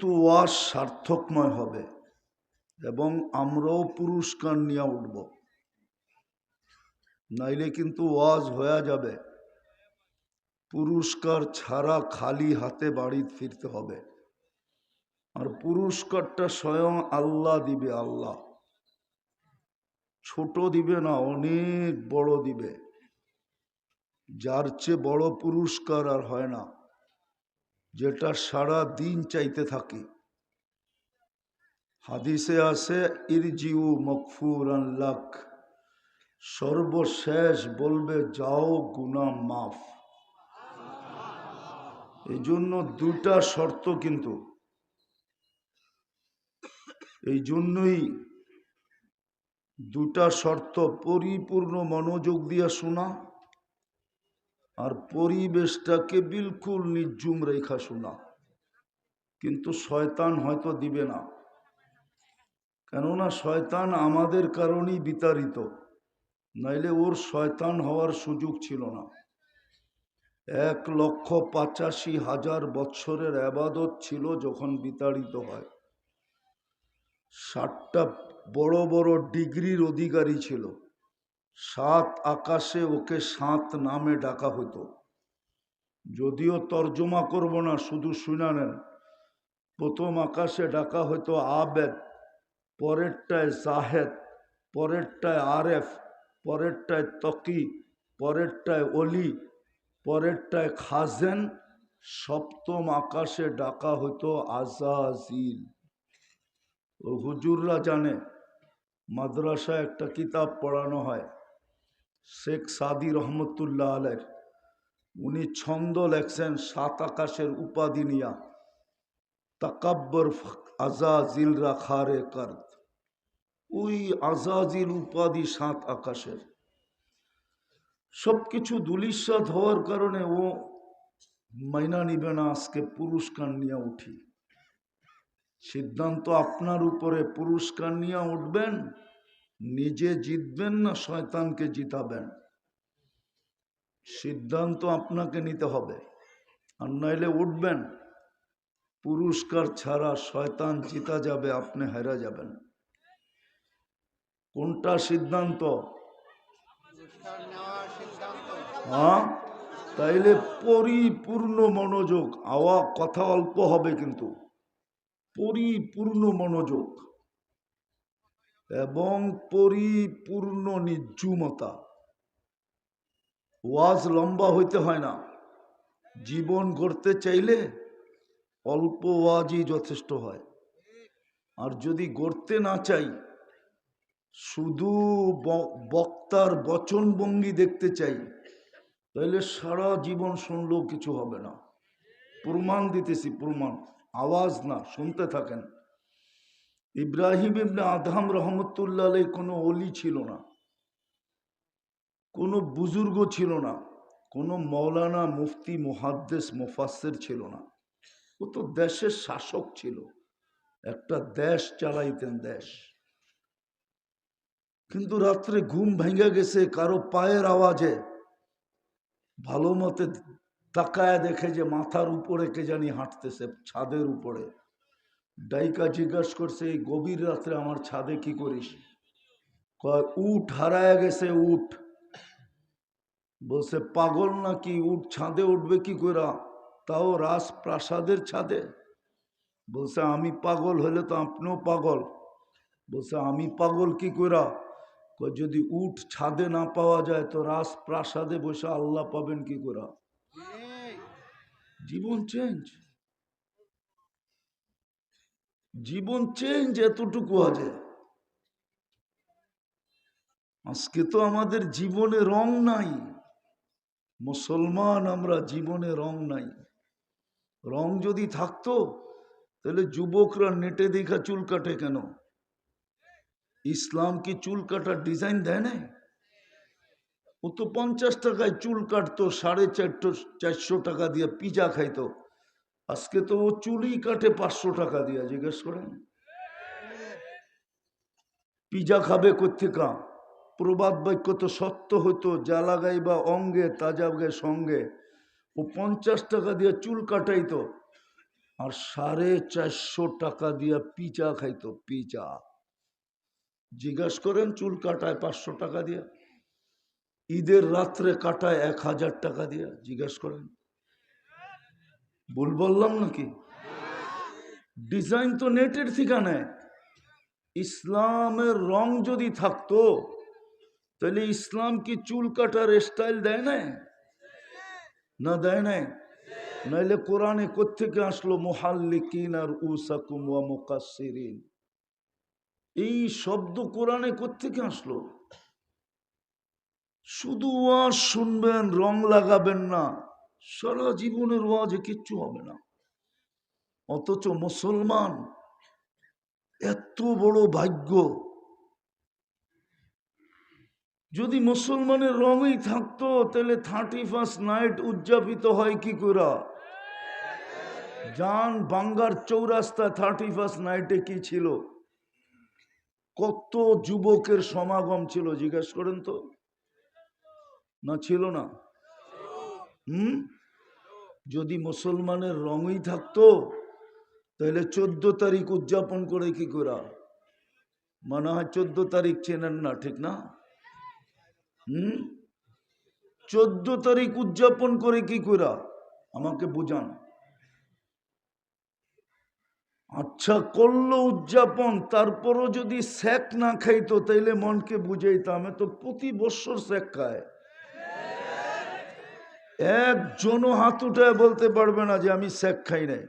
কিন্তু ওয়াজ সার্থকময় হবে এবং আমরাও পুরস্কার নিয়ে উঠব, নাইলে কিন্তু ওয়াজ হয়ে যাবে, পুরস্কার ছাড়া খালি হাতে বাড়ি ফিরতে হবে। আর পুরস্কারটা স্বয়ং আল্লাহ দিবে। আল্লাহ ছোট দিবে না, অনেক বড় দিবে। যার চেয়ে বড় পুরস্কার আর হয় না, যেটা সারা দিন চাইতে থাকি। হাদিসে আছে ইরজিউ মগফুরান লাক, সর্বশেষ বলবে যাও গুনাহ মাফ। এই জন্য দুটা শর্ত, কিন্তু এই জন্যই দুটা শর্ত, পরিপূর্ণ মনোযোগ দিয়ে শোনা আর পরিবেশটাকে বিলকুল নির্জুম রেখা শোনা। কিন্তু শয়তান হয়তো দিবে না, কেননা শয়তান আমাদের কারণেই বিতাড়িত, নাইলে ওর শয়তান হওয়ার সুযোগ ছিল না। 1,85,000 বৎসরের আবাদত ছিল যখন বিতাড়িত হয়। 7টা বড় বড় ডিগ্রির অধিকারী ছিল। 7 আকাশে ওকে 7 নামে ডাকা হতো। যদিও তর্জমা করব না, শুধু শুনে নেন। প্রথম আকাশে ডাকা হতো আবেদ, পরেরটায় জাহেদ, পরেরটায় আরেফ, পরেরটায় তকি, পরেরটায় অলি, পরেরটায় খাজেন, সপ্তম আকাশে ডাকা হতো আজাজিল। ও হুজুররা জানে, মাদ্রাসায় একটা কিতাব পড়ানো হয় শেখ সাদি রহমতুল্লাহ আলাইহির, উনি ছন্দ লেখছেন 7 আকাশের উপাধি নিয়া, তাকাব্বর আজাজিল রাখারে কার্দ। ওই আজাজিল উপাধি 7 আকাশের। সবকিছু দুলিশাত হওয়ার কারণে ও মাইনা নিবে না। আজকে পুরস্কার নিয়ে উঠি, সিদ্ধান্ত আপনার উপরে। পুরস্কার নিয়ে উঠবেন, নিজে জিতবেন না শয়তানকে জিতাবেন, সিদ্ধান্ত আপনাকে নিতে হবে। আর নইলে উঠবেন, পুরস্কার ছাড়া শয়তান জিতা যাবে, আপনি হেরে যাবেন। কোনটা সিদ্ধান্ত? হ্যাঁ, তাইলে পরিপূর্ণ মনোযোগ। কথা অল্প হবে, কিন্তু পরিপূর্ণ মনোযোগ এবং পরিপূর্ণ নির্জুমতা। ওয়াজ লম্বা হইতে হয় না। জীবন গড়তে চাইলে অল্প ওয়াজই যথেষ্ট হয়। আর যদি গড়তে না চাই, শুধু বক্তার বচনভঙ্গি দেখতে চাই, তাহলে সারা জীবন শুনলেও কিছু হবে না। প্রমাণ দিতেছি, প্রমাণ, আওয়াজ না, শুনতে থাকেন। ইব্রাহিম ইবনে আদহাম রহমতুল্লাহ আলাইহি কোনো অলি ছিল না, কোনো বুজুর্গ ছিল না, কোনো মৌলানা, মুফতি, মুহাদ্দিস, মুফাসসির ছিল না। ও তো দেশের শাসক ছিল, একটা দেশ চালাইতেন, দেশ। কিন্তু রাত্রে ঘুম ভেঙে গেছে কারো পায়ের আওয়াজে। ভালো মতে তাকায় দেখে যে মাথার উপরে কে জানি হাঁটতেছে, ছাদের উপরে। ডাইকা জিজ্ঞাসা করছে, এই গভীর রাত্রে আমার ছাদে কি করিস? কয়, উট হারায় গেছে, উট। বলছে, পাগল নাকি, উট ছাদে উঠবে কি করে, তাও রাজপ্রাসাদের ছাদে? বলছে, আমি পাগল হলে তো আপনিও পাগল। বলছে, আমি পাগল কি করে? যদি উট ছাদে না পাওয়া যায় তো রাজপ্রাসাদে বসে আল্লাহ পাবেন কি করে? জীবন চেঞ্জ, জীবন চেঞ্জ, এতটুকু আছে। আজকে তো আমাদের জীবনে রং নাই। মুসলমান আমরা, জীবনে রং নাই। রং যদি থাকতো তাহলে যুবকরা নেটে দেখা চুল কাটে কেন? ইসলাম কি চুল কাটার ডিজাইন দেয় না? ও তো 50 টাকায় চুল কাটতো, 450 টাকা দিয়ে পিজা খাইতো। আজকে তো ও চুলই কাটে 500 টাকা দিয়ে। জিজ্ঞেস করেন, পিজা খাবে কোথেকা? প্রবাদ বাক্য তো সত্য হতো, যা লাগাইবা অঙ্গে তা যাবে সঙ্গে। ও 50 টাকা দিয়ে চুল কাটাইতো, আর 450 টাকা দিয়া পিচা খাইতো, পিচা। জিজ্ঞাস করেন চুল কাটায় 500 টাকা দিয়া, ঈদের রাত্রে কাটায় 1000 টাকা দিয়া, জিজ্ঞাস করেন। ভুল বললাম নাকি? ডিজাইন তো নেটের থেকে নেয়। ইসলামের রং যদি থাকতো তাহলে ইসলাম কি চুল কাটার স্টাইল দেয় না? না দেয় নাই? নাইলে কোরআনে কোত্থেকে আসলো মুহাল্লিকিন আর উসাকুম ওয়া মুকাসসিরিন? এই শব্দ কোরআনে কোত্থেকে আসলো? শুধু ওয়াজ শুনবেন, রং লাগাবেন না, সারা জীবনের ওয়াজে কিচ্ছু হবে না। অথচ মুসলমান এত বড় ভাগ্য, যদি মুসলমানের রঙই থাকতো তাহলে 31st নাইট উদযাপিত হয় কি করে? জান বাঙ্গার চৌরাস্তা 31st নাইটে কি ছিল? কত যুবকের সমাগম ছিল, জিজ্ঞেস করেন তো। না ছিল না? যদি মুসলমানের রঙই থাকতো তাহলে 14 তারিখ উদযাপন করে কি করে? মনে হয় 14 তারিখ চেনেন না, ঠিক না? 14 তারিখ উদযাপন করে কি করে আমাকে বুঝান। আচ্ছা করলো উদযাপন, তারপরও যদি স্যাক না খাইতো তাইলে মনকে বুঝাইতাম। তো প্রতি বছর স্যাক খায়, একজনও হাত উঠায় বলতে পারবে না যে আমি স্যাক খাই নাই।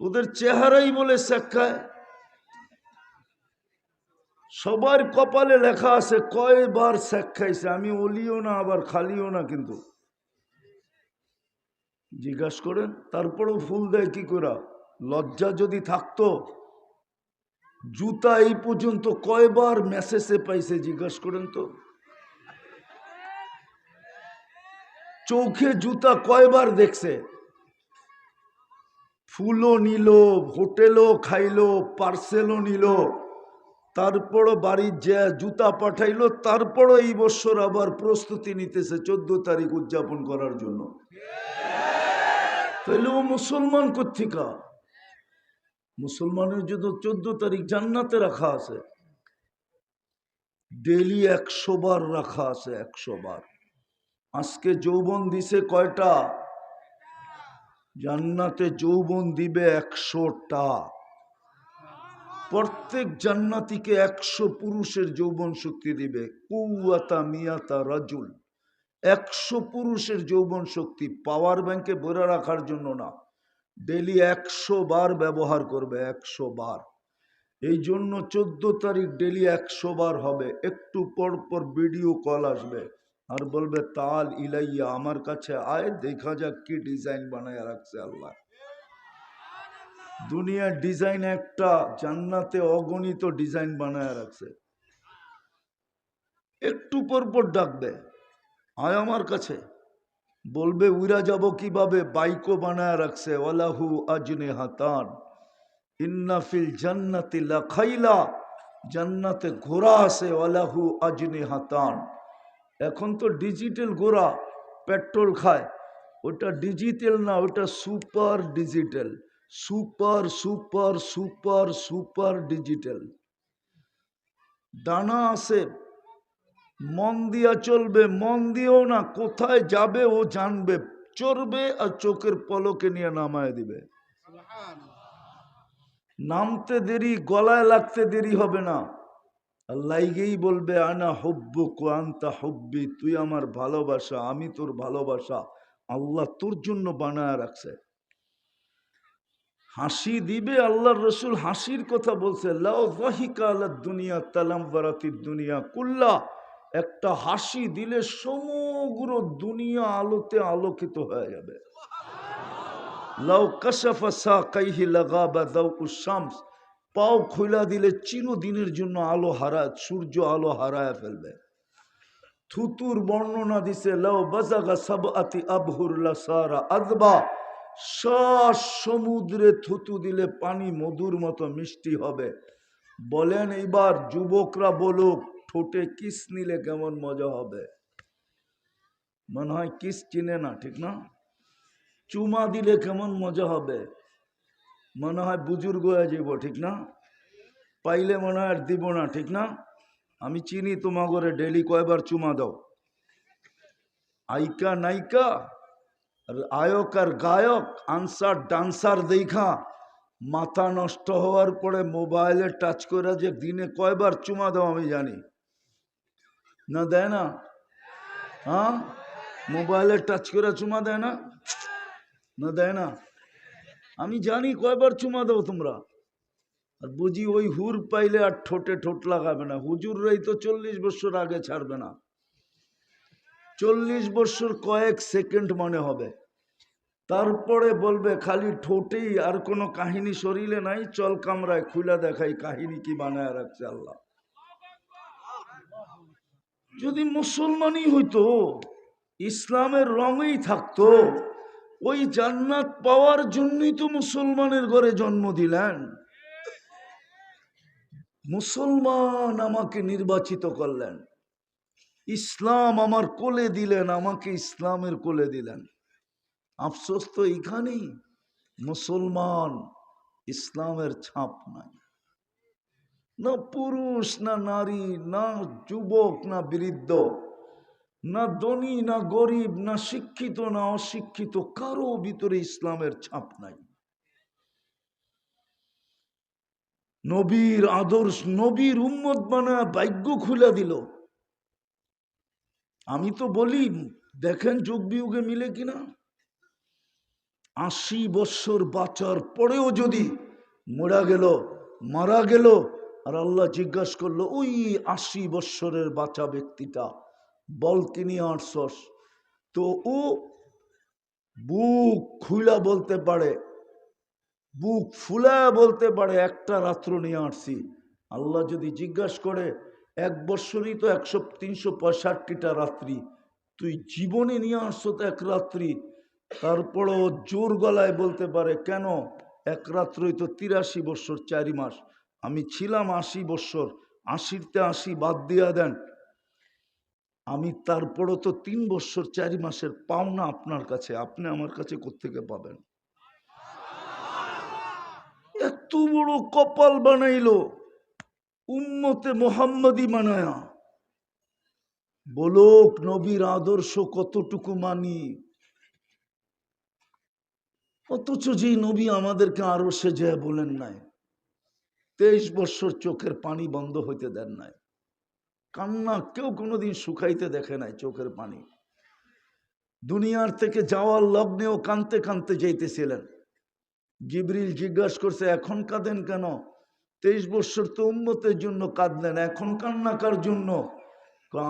ওদের চেহারাই বলে স্যাক খায়। সবার কপালে লেখা আছে কয়বার স্যাক খাইছে। আমি ওলিও না আবার খালিও না, কিন্তু জিজ্ঞাসা করেন তারপরও ফুল দেয় কি করে? লজ্জা যদি থাকতো, জুতা এই পর্যন্ত কয়বার মেসেজে পাইছে জিজ্ঞাসা করেন তো। চোখে জুতা কয়বার দেখছে? ফুলও নিল, হোটেলও খাইলো, পার্সেলও নিল, তারপরও বাড়ির যে জুতা পাঠাইলো, তারপরও এই বছর আবার প্রস্তুতি নিতেছে 14 তারিখ উদযাপন করার জন্য। তাহলে ও মুসলমান কোত্থেকা? মুসলমানের জন্য 14 তারিখ জান্নাতে রাখা আছে, ডেলি 100 বার রাখা আছে, 100 বার। আজকে যৌবন দিছে কয়টা? জান্নাতে যৌবন দিবে 100টা। প্রত্যেক জান্নাতীকে 100 পুরুষের যৌবন শক্তি দিবে। কুওয়াতা মিয়াতা রাজুল, 100 পুরুষের যৌবন শক্তি। পাওয়ার ব্যাংকে ভরে রাখার জন্য না, ডেলি 100 বার ব্যবহার করবে, 100 বার। এই জন্য 14 তারিখ ডেলি 100 বার হবে। একটু পর পর ভিডিও কল আসবে আর বলবে তাল ইলাইয়া, আমার কাছে আয়, দেখা যাক কি ডিজাইন বানায় রাখছে আল্লাহ। দুনিয়ার ডিজাইন একটা, জান্নাতে অগণিত ডিজাইন বানায় রাখছে। একটু পর পর ডাকবে, আয় আমার কাছে। বলবে উড়া যাব কিভাবে? বাইকও বানায় রাখছে, ওয়ালাহু আজনিহাতান ইন্না ফিল জান্নাতি লাখাইলা, জান্নাতে ঘোড়া আছে, ওয়ালাহু আজনিহাতান। এখন তো ডিজিটাল ঘোড়া, পেট্রোল খায়। ওটা ডিজিটাল না, ওটা super digital, super super super super digital. ডানা আছে, মন দিয়া চলবে, মন দিয়েও না, কোথায় যাবে ও জানবে, চড়বে আর চোখের পলকে নিয়ে নামায় দিবে। নামতে দেরি, গলায় লাগতে দেরি হবে না, লাইগেই বলবে আনা হুব্বুক ওয়া আনতা হুব্বি, তুই আমার ভালোবাসা, আমি তোর ভালোবাসা। আল্লাহ তোর জন্য বানায় রাখছে। হাসি দিবে, আল্লাহর রসুল হাসির কথা বলছে, লাউ যাহিকা আলাদ দুনিয়া তালামবারাতিদ দুনিয়া কুল্লা, একটা হাসি দিলে সমগ্র দুনিয়া আলোতে আলোকিত হয়ে যাবে। লাউ কাশাফা সাকাইহি লাগাবা দাউউস শামস, পাও খুলা দিলে চিরদিনের জন্য আলো হারায়, সূর্য আলো হারায় ফেলবে। থুতুর বর্ণনা দিছে, লাউ বাজাগা সাবআতি আবহুর লাসারা আযবা, শ্বাস সমুদ্রে থুতু দিলে পানি মধুর মতো মিষ্টি হবে। বলেন এবার যুবকরা বলুক, ঠোঁটে কিস নিলে কেমন মজা হবে? মনে হয় কিস চিনে না, ঠিক না? চুমা দিলে কেমন মজা হবে? মনে হয় বুজুর্গ হয়ে যাব, ঠিক না? পাইলে মনে হয় আর দিব না, ঠিক না? আমি চিনি তোমাগরে ডেলি কয়বার চুমা দাও, আইকা নাইকা আর আয়ক আর গায়ক আনসার ডান্সার দেখা মাথা নষ্ট হওয়ার পরে মোবাইলে টাচ করে যে দিনে কয়বার চুমা দাও আমি জানি না। দেয় না? হ্যাঁ, মোবাইলে টাচ করে চুমা দেয় না? না দেয় না? আমি জানি কয়বার চুমা দাও তোমরা। আর বুঝি ওই হুর পাইলে আর ঠোঁটে ঠোঁট লাগাবে না। হুজুররাই তো 40 বছর আগে ছাড়বে না। 40 বছর কয়েক সেকেন্ড মনে হবে, তারপরে বলবে খালি ঠোঁটেই, আর কোনো কাহিনী শরীরে নাই, চল কামরায় খুলে দেখাই কাহিনী কি বানায় রাখছে আল্লাহ। যদি মুসলমানই হইতো, ইসলামের রঙেই থাকতো, ওই জান্নাত পাওয়ার জন্যই তো মুসলমানের ঘরে জন্ম দিলেন। মুসলমান আমাকে নির্বাচিত করলেন, ইসলাম আমার কোলে দিলেন, আমাকে ইসলামের কোলে দিলেন। আফসোস তো এইখানেই, মুসলমান ইসলামের ছাপ নাই। না পুরুষ না নারী, না যুবক না বৃদ্ধ, না ধনী না গরিব, না শিক্ষিত না অশিক্ষিত, কারো ভিতরে ইসলামের ছাপ নাই। নবীর আদর্শ, নবীর উম্মত বানায় ভাগ্য খুলে দিল। আমি তো বলি দেখেন যুগ বিয়োগে মিলে কিনা। 80 বৎসর বাঁচার পরেও যদি মারা গেল আর আল্লাহ জিজ্ঞাসা করলো ওই 80 বৎসরের বাঁচা ব্যক্তিটা বল কি নিয়ে আসছস, তো ও বুক খুলা বলতে পারে, বুক ফুলা বলতে পারে একটা রাত্র নিয়ে আসছি। আল্লাহ যদি জিজ্ঞাসা করে 1 বৎসরই তো 365টা রাত্রি, তুই জীবনে নিয়ে আসছো তো 1 রাত্রি, তারপরও জোর গলায় বলতে পারে কেন 1 রাত্রই তো 83 বৎসর 4 মাস, আমি ছিলাম 80 বৎসর, 80তে 80 বাদ দিয়া দেন, আমি তারপরও তো 3 বৎসর 4 মাসের পাওনা আপনার কাছে, আপনি আমার কাছে কোত্থেকে পাবেন? এত বড় কপাল বানাইলো উম্মতে মোহাম্মদী বানায়া, বলোক নবীর আদর্শ কতটুকু মানি। অথচ যে নবী আমাদেরকে আরো সেজে বলেন নাই, 23 বৎসর চোখের পানি বন্ধ হইতে দেন নাই, কান্না কেউ কোনোদিন শুকাইতে দেখে নাই চোখের পানি। দুনিয়ার থেকে যাওয়ার লগ্নেও কানতে কানতে যাইতেছিলেন। জিবরিল জিজ্ঞাসা করছে এখন কাঁদেন কেন? 23 বৎসর তো উম্মতের জন্য কাঁদলেন, এখন কান্না কার জন্য?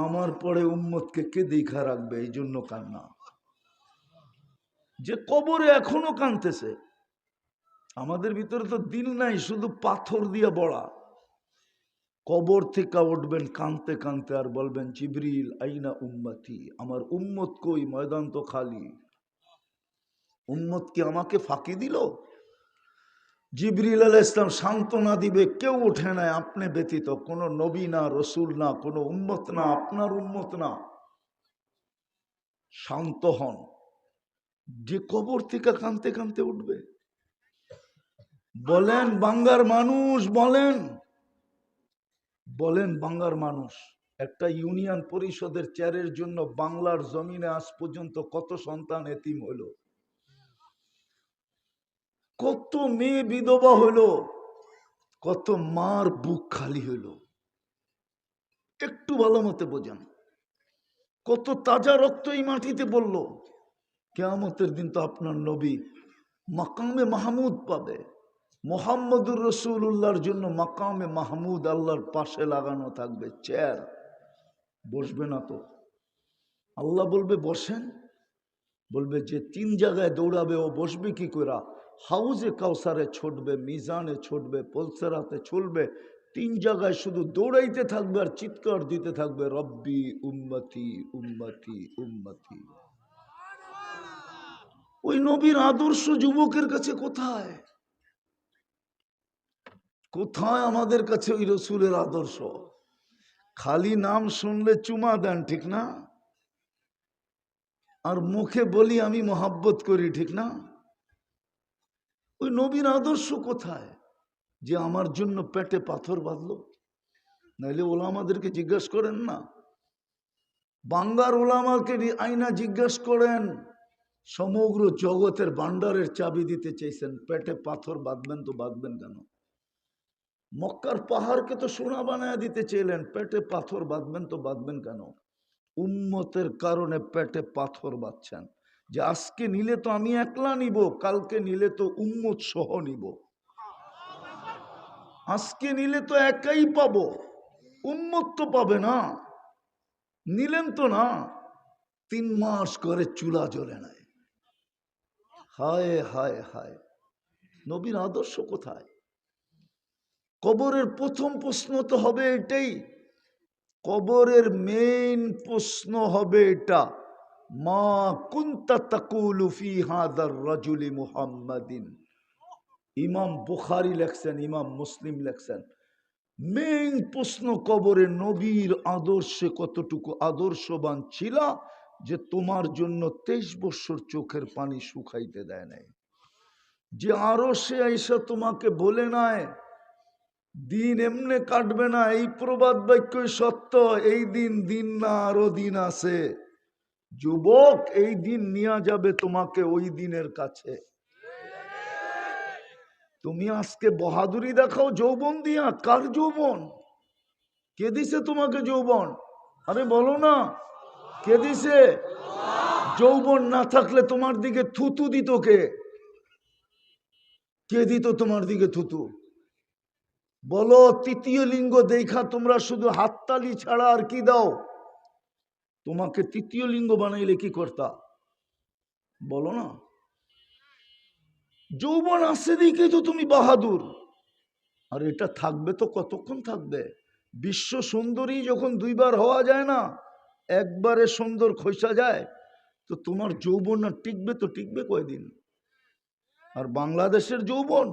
আমার পরে উম্মতকে কে দেখা রাখবে, এই জন্য কান্না। যে কবরে এখনো কাঁদতেছে, আমাদের ভিতরে তো দিল নাই, শুধু পাথর দিয়ে বড়া। কবর থেকে উঠবেন কাঁদতে কাঁদতে আর বলবেন জিবরিল আইনা উম্মতি, আমার উম্মত কই, ময়দান তো খালি, উম্মত কি আমাকে ফাঁকি দিল? জিবরিল আলাইহিস সালাম সান্ত্বনা দিবে, কেউ ওঠে নাই আপনি ব্যতীত, কোনো নবী না, রসুল না, কোনো উম্মত না, আপনার উম্মত না, শান্ত হন। যে কবর থেকে কাঁদতে কাঁদতে উঠবে, বলেন বাংলার মানুষ, বলেন বাংলার মানুষ, একটা ইউনিয়ন পরিষদের চেয়ারের জন্য বাংলার জমিনে আজ পর্যন্ত কত সন্তান এতিম হইল, কত মেয়ে বিধবা হইল, কত মার বুক খালি হইল, একটু ভালো মতে বোঝেন। কত তাজা রক্ত এই মাটিতে বলল। কিয়ামতের দিন তো আপনার নবী মাকামে মাহমুদ পাবে, মুহাম্মদুর রাসূলুল্লাহর জন্য মাকামে মাহমুদ আল্লাহর পাশে লাগানো থাকবে চেয়ার, বসবে না তো। আল্লাহ বলবে বসেন, বলবে যে 3 জায়গায় দৌড়াবে ও বসবে কি করে? হাউজে কাউসারে ছুটবে, মিজানে ছুটবে, পলসেরাতে ছুটবে, 3 জায়গায় শুধু দৌড়াইতে থাকবে আর চিৎকার দিতে থাকবে রব্বি উম্মতি উম্মতি উম্মতি। ওই নবীর আদর্শ যুবকের কাছে কোথায়? কোথায় আমাদের কাছে ওই রসুলের আদর্শ? খালি নাম শুনলে চুমা দেন, ঠিক না? আর মুখে বলি আমি মোহাব্বত করি, ঠিক না? ওই নবীর আদর্শ কোথায় যে আমার জন্য পেটে পাথর বাঁধলো? নাইলে ওলামাদেরকে জিজ্ঞাসা করেন না, বাংলার ওলামাকে আইনা জিজ্ঞাসা করেন, সমগ্র জগতের ভান্ডারের চাবি দিতে চাইছেন, পেটে পাথর বাঁধবেন তো বাঁধবেন কেন? মক্কার পাহাড়কে তো সোনা বানায় দিতে চাইলেন, পেটে পাথর বাঁধবেন তো বাঁধবেন কেন? উম্মতের কারণে পেটে পাথর বাঁধছেন, যে আজকে নিলে তো আমি একলা নিব, কালকে নিলে তো উম্মত সহ নিব। আজকে নিলে তো একাই পাবো, উম্মত তো পাবে না। নিলেন তো না, 3 মাস করে চুলা জ্বলে নাই। হায় হায় হায়, নবীর আদর্শ কোথায়? কবরের প্রথম প্রশ্ন তো হবে এটাই, কবরের মেইন প্রশ্ন হবে এটা, মা কুনতা তাকুলু ফি হাদার রাজুলি মুহাম্মাদিন। ইমাম বুখারী লেখছেন, ইমাম মুসলিম লেখছেন, মেইন প্রশ্ন কবরে, নবীর আদর্শে কতটুকু আদর্শবান ছিলা যে তোমার জন্য 23 বছর চোখের পানি শুকাইতে দেয় নাই, যে আরো সে আইসা তোমাকে বলে নাই দিন এমনে কাটবে না, এই প্রবাদ বাক্যই সত্য, এই দিন দিন না আরো দিন আছে, যুবক এই দিন নিয়ে যাবে তোমাকে ওই দিনের কাছে। তুমি আজকে বাহাদুরি দেখাও যৌবন দিয়া, কার যৌবন? কে দিছে তোমাকে যৌবন? আরে বলো না, কে দিছে? যৌবন না থাকলে তোমার দিকে থুতু দিত কে? কে দিত তোমার দিকে থুতু? বলো, তৃতীয় লিঙ্গ দেখা তোমরা শুধু হাততালি ছাড়া আর কি দাও? তোমাকে তৃতীয় লিঙ্গ বানাইলে কি করতা? বলো না। যৌবন আছে দিকে তো তুমি বাহাদুর। আর এটা থাকবে তো কতক্ষণ থাকবে? বিশ্ব সুন্দরী যখন 2 বার হওয়া যায় না, একবারে সুন্দর খসা যায়, তো তোমার যৌবন আর টিকবে তো টিকবে কয়দিন? আর বাংলাদেশের যৌবন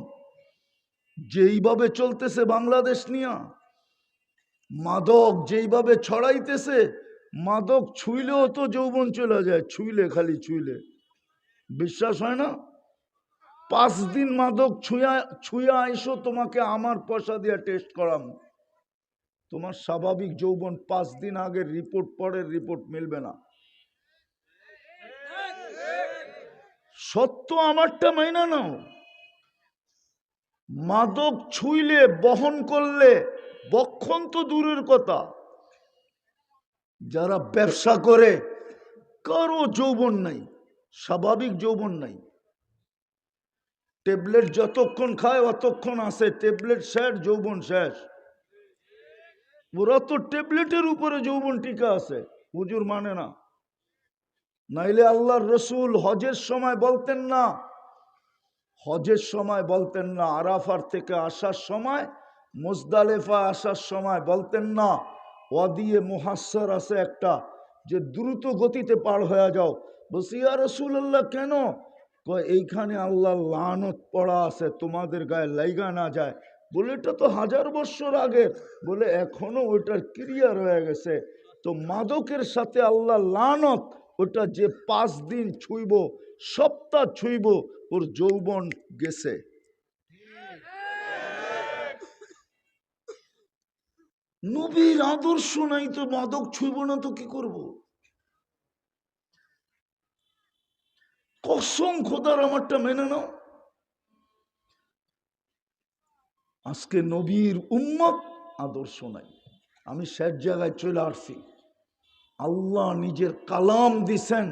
যেইভাবে চলতেছে, বাংলাদেশ নিয়া মাদক যেইভাবে ছড়াইতেছে, মাদক ছুইলেও তো যৌবন চলে যায়, ছুইলে, খালি ছুইলে। বিশ্বাস হয় না? 5 দিন মাদক ছুঁয়া আইসো, তোমাকে আমার পয়সা দিয়ে টেস্ট করাম, তোমার স্বাভাবিক যৌবন 5 দিন আগের রিপোর্ট পরের রিপোর্ট মিলবে না। সত্য আমারটা মাইনা নাও। মাদক ছুঁইলে, বহন করলে, বক্ষণ তো দূরের কথা, যারা ব্যবসা করে কারো যৌবন নাই, স্বাভাবিক যৌবন নাই। ট্যাবলেট যতক্ষণ খায় অতক্ষণ আছে, ট্যাবলেট শেষ, যৌবন শেষ। ওরা তো ট্যাবলেটের উপরে যৌবন টিকা আছে, হুজুর মানে না। নাইলে আল্লাহর রসুল হজের সময় বলতেন না, হজের সময় বলতেন না, আরাফার থেকে আসার সময়, মুজদালিফা আসার সময় বলতেন না, ওয়াদিয়ে মুহাসসার আছে একটা, যে দ্রুত গতিতে পার হয়ে যাও। বলছি ইয়া রাসূলুল্লাহ কেন? কয় এইখানে আল্লাহর লানত পড়া আছে, তোমাদের গায়ে লাইগা না যায়। বলে এটা তো 1000 বছর আগের। বলে এখনো ওইটার ক্রিয়া রয়ে গেছে। তো মাদকের সাথে আল্লাহ লানত, ওটা যে 5 দিন ছুঁইব, সপ্তাহ ছুঁইব, ওর যৌবন গেছে। নবীর আদর্শ নাই তো মাদক ছুঁইব না তো কি করব? কসম খোদার আমারটা মেনে নাও। আজকে নবীর উম্মত আদর্শ নাই। আমি শেষ জায়গায় চলে আসছি। আল্লাহ নিজের কালাম দিছেন,